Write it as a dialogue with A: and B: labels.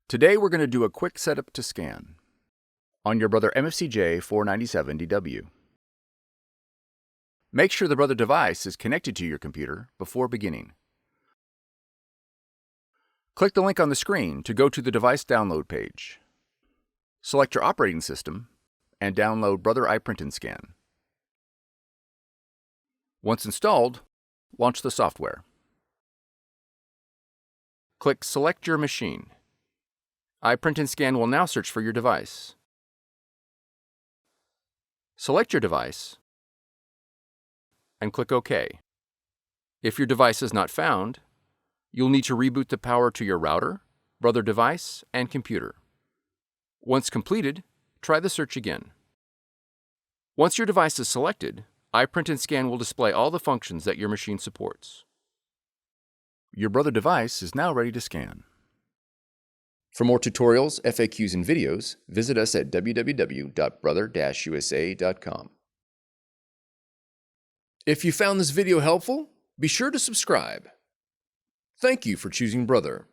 A: Today we're going to do a quick setup to scan on your Brother MFCJ497DW. Make sure the Brother device is connected to your computer before beginning. Click the link on the screen to go to the device download page. Select your operating system and download Brother iPrint&Scan. Once installed, launch the software. Click Select Your Machine. iPrint&Scan will now search for your device. Select your device and click OK. If your device is not found, you'll need to reboot the power to your router, Brother device, and computer. Once completed, try the search again. Once your device is selected, iPrint&Scan will display all the functions that your machine supports. Your Brother device is now ready to scan. For more tutorials, FAQs, and videos, visit us at www.brother-usa.com. If you found this video helpful, be sure to subscribe. Thank you for choosing Brother.